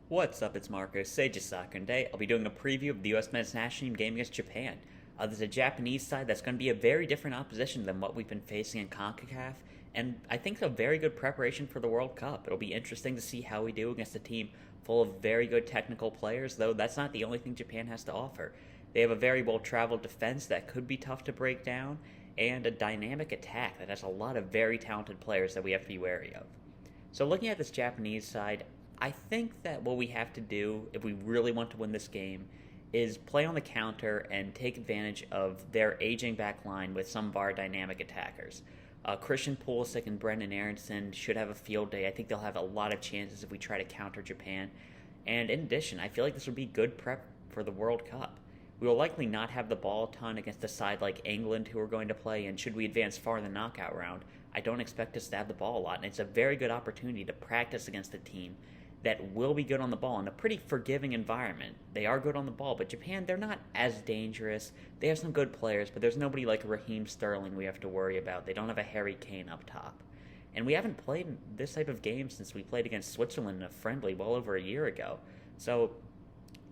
What's up, it's Marco, Sage of Soccer, and today I'll be doing a preview of the US men's national team game against Japan. There's a Japanese side that's going to be a very different opposition than what we've been facing in CONCACAF, and I think a very good preparation for the World Cup. It'll be interesting to see how we do against a team full of very good technical players, though that's not the only thing Japan has to offer. They have a very well-traveled defense that could be tough to break down, and a dynamic attack that has a lot of very talented players that we have to be wary of. So looking at this Japanese side, I think that what we have to do if we really want to win this game is play on the counter and take advantage of their aging back line with some of our dynamic attackers. Christian Pulisic and Brendan Aronson should have a field day. I think they'll have a lot of chances if we try to counter Japan. And in addition, I feel like this would be good prep for the World Cup. We will likely not have the ball a ton against a side like England who are going to play, and should we advance far in the knockout round, I don't expect us to have the ball a lot, and it's a very good opportunity to practice against a team that will be good on the ball in a pretty forgiving environment. They are good on the ball, but Japan, they're not as dangerous. They have some good players, but there's nobody like Raheem Sterling we have to worry about. They don't have a Harry Kane up top. And we haven't played this type of game since we played against Switzerland in a friendly well over a year ago. So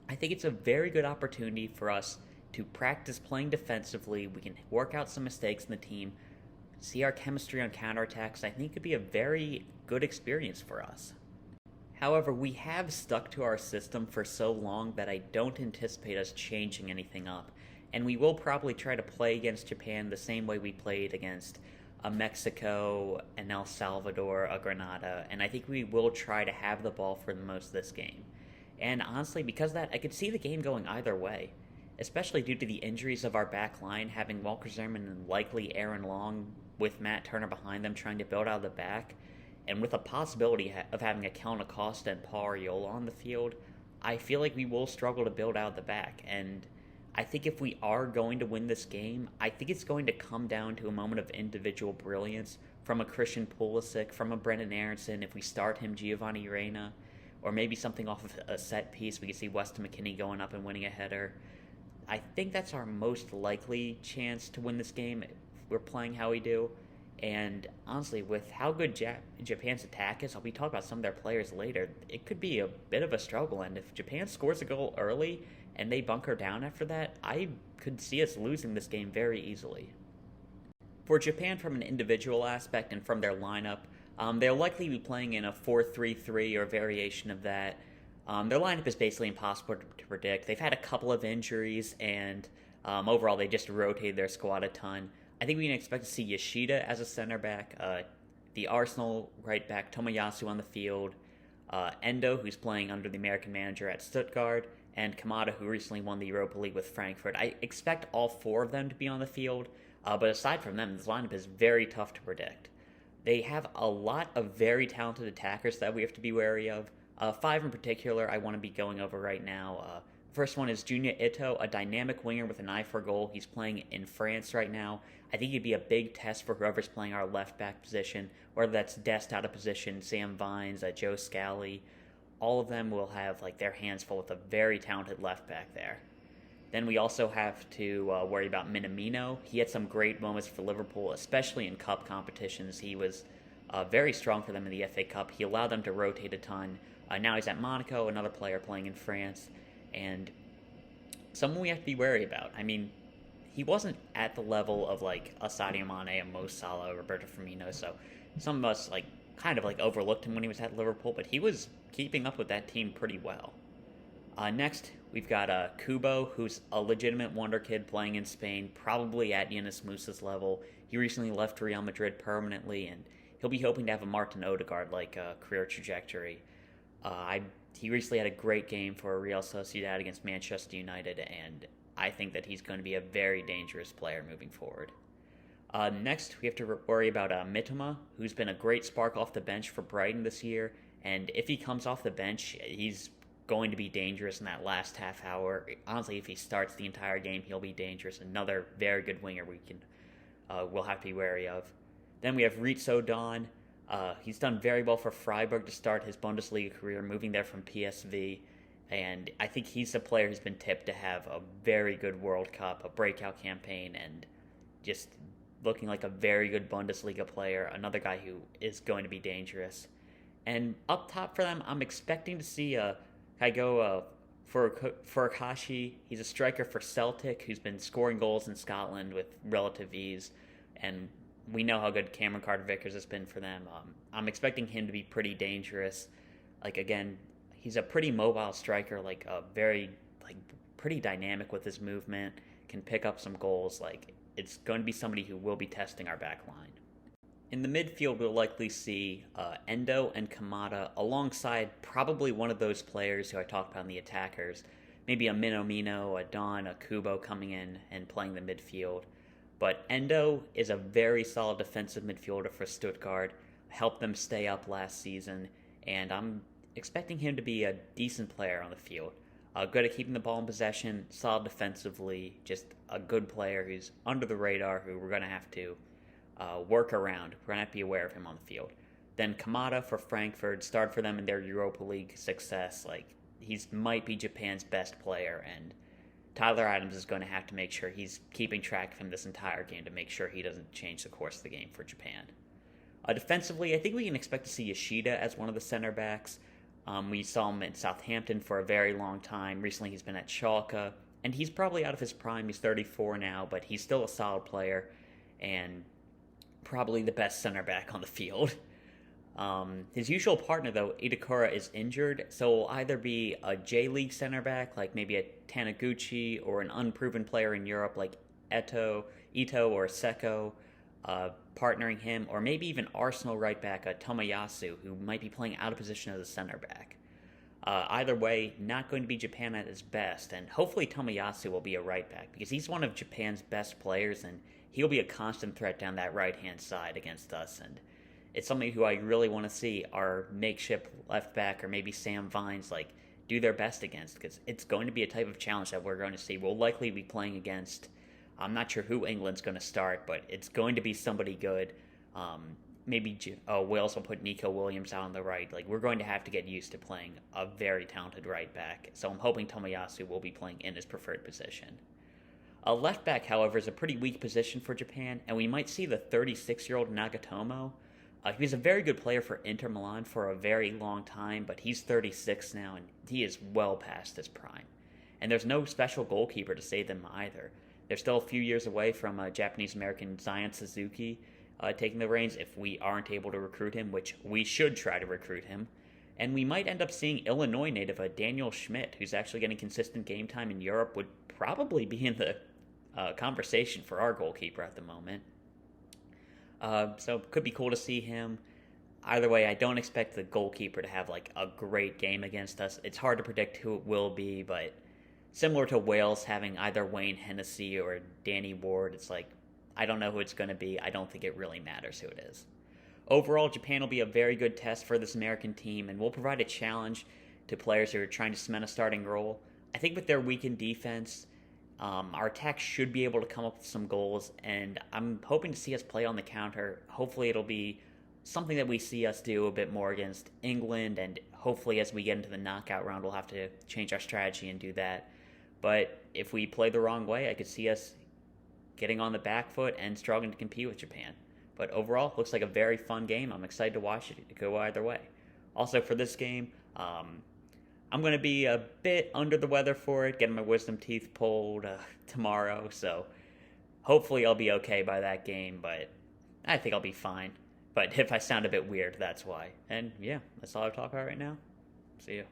I think it's a very good opportunity for us to practice playing defensively. We can work out some mistakes in the team, see our chemistry on counterattacks. I think it could be a very good experience for us. However, we have stuck to our system for so long that I don't anticipate us changing anything up, and we will probably try to play against Japan the same way we played against Mexico, and El Salvador, Grenada, and I think we will try to have the ball for the most of this game. And honestly, because of that, I could see the game going either way, especially due to the injuries of our back line, having Walker Zimmerman and likely Aaron Long with Matt Turner behind them trying to build out of the back. And with a possibility of having a Kellyn Acosta and Paul Arriola on the field, I feel like we will struggle to build out the back. And I think if we are going to win this game, I think it's going to come down to a moment of individual brilliance from a Christian Pulisic, from a Brendan Aronson, if we start him, Giovanni Reyna, or maybe something off of a set piece. We could see Weston McKennie going up and winning a header. I think that's our most likely chance to win this game if we're playing how we do. And honestly, with how good Japan's attack is, I'll be talking about some of their players later, it could be a bit of a struggle. And if Japan scores a goal early and they bunker down after that, I could see us losing this game very easily. For Japan, from an individual aspect and from their lineup, they'll likely be playing in a 4-3-3 or variation of that. Their lineup is basically impossible to predict. They've had a couple of injuries, and overall they just rotated their squad a ton. I think we can expect to see Yoshida as a center back, the Arsenal right back Tomoyasu on the field, Endo, who's playing under the American manager at Stuttgart, and Kamada, who recently won the Europa League with Frankfurt. I expect all four of them to be on the field, but aside from them, this lineup is very tough to predict. They have a lot of very talented attackers that we have to be wary of. Five in particular I want to be going over right now. First one is Junya Ito, a dynamic winger with an eye for goal. He's playing in France right now. I think he'd be a big test for whoever's playing our left back position, whether that's Dest out of position, Sam Vines, Joe Scally. All of them will have their hands full with a very talented left back there. Then we also have to worry about Minamino. He had some great moments for Liverpool, especially in cup competitions. He was very strong for them in the FA Cup. He allowed them to rotate a ton. Now he's at Monaco, another player playing in France, and someone we have to be wary about. I mean, he wasn't at the level of a Sadio Mane, a Mo Salah, Roberto Firmino, so some of us kind of overlooked him when he was at Liverpool, but he was keeping up with that team pretty well. Next, we've got Kubo, who's a legitimate wonder kid playing in Spain, probably at Yunus Musa's level. He recently left Real Madrid permanently, and he'll be hoping to have a Martin Odegaard career trajectory. He recently had a great game for Real Sociedad against Manchester United, and I think that he's going to be a very dangerous player moving forward. Next, we have to worry about Mitoma, who's been a great spark off the bench for Brighton this year, and if he comes off the bench, he's going to be dangerous in that last half hour. Honestly, if he starts the entire game, he'll be dangerous. Another very good winger we'll have to be wary of. Then we have Ritso Don. He's done very well for Freiburg to start his Bundesliga career, moving there from PSV. And I think he's a player who's been tipped to have a very good World Cup, a breakout campaign, and just looking like a very good Bundesliga player, another guy who is going to be dangerous. And up top for them, I'm expecting to see I go for Akashi. He's a striker for Celtic who's been scoring goals in Scotland with relative ease, and we know how good Cameron Carter-Vickers has been for them. I'm expecting him to be pretty dangerous. Like again, he's a pretty mobile striker, like a very like pretty dynamic with his movement, can pick up some goals. Like it's going to be somebody who will be testing our back line. In the midfield, we'll likely see Endo and Kamada alongside probably one of those players who I talked about in the attackers. Maybe a Minamino, a Don, a Kubo coming in and playing the midfield. But Endo is a very solid defensive midfielder for Stuttgart, helped them stay up last season, and I'm expecting him to be a decent player on the field. Good at keeping the ball in possession, solid defensively, just a good player who's under the radar, who we're going to have to work around. We're going to have to be aware of him on the field. Then Kamada for Frankfurt, started for them in their Europa League success. Like, he's might be Japan's best player, and Tyler Adams is going to have to make sure he's keeping track of him this entire game to make sure he doesn't change the course of the game for Japan. Defensively, I think we can expect to see Yoshida as one of the center backs. We saw him at Southampton for a very long time. Recently, he's been at Schalke, and he's probably out of his prime. He's 34 now, but he's still a solid player, and probably the best center back on the field. His usual partner, though, Itakura, is injured, so will either be a J-League center back, like maybe a Taniguchi, or an unproven player in Europe like Ito or Seko, partnering him, or maybe even Arsenal right back, Tomoyasu, who might be playing out of position as a center back. Either way, not going to be Japan at its best, and hopefully Tomoyasu will be a right back, because he's one of Japan's best players, and he'll be a constant threat down that right-hand side against us, and it's something who I really want to see our makeshift left back, or maybe Sam Vines, like, do their best against, because it's going to be a type of challenge that we're going to see. We'll likely be playing against, I'm not sure who England's going to start, but it's going to be somebody good. Maybe Wales will put Nico Williams out on the right. Like, we're going to have to get used to playing a very talented right back, so I'm hoping Tomoyasu will be playing in his preferred position. A left back, however, is a pretty weak position for Japan, and we might see the 36-year-old Nagatomo. He was a very good player for Inter Milan for a very long time, but he's 36 now, and he is well past his prime. And there's no special goalkeeper to save them either. They're still a few years away from Japanese-American Zion Suzuki taking the reins if we aren't able to recruit him, which we should try to recruit him. And we might end up seeing Illinois native Daniel Schmidt, who's actually getting consistent game time in Europe, would probably be in the conversation for our goalkeeper at the moment. So it could be cool to see him. Either way, I don't expect the goalkeeper to have like a great game against us. It's hard to predict who it will be, but similar to Wales having either Wayne Hennessy or Danny Ward, it's like, I don't know who it's going to be. I don't think it really matters who it is. Overall, Japan will be a very good test for this American team, and will provide a challenge to players who are trying to cement a starting role. I think with their weakened defense, our attack should be able to come up with some goals, and I'm hoping to see us play on the counter. Hopefully it'll be something that we see us do a bit more against England, and hopefully as we get into the knockout round, we'll have to change our strategy and do that. But if we play the wrong way, I could see us getting on the back foot and struggling to compete with Japan. But overall, looks like a very fun game. I'm excited to watch it go either way. Also for this game, I'm going to be a bit under the weather for it, getting my wisdom teeth pulled tomorrow, so hopefully I'll be okay by that game, but I think I'll be fine. But if I sound a bit weird, that's why. And yeah, that's all I've talked about right now. See ya.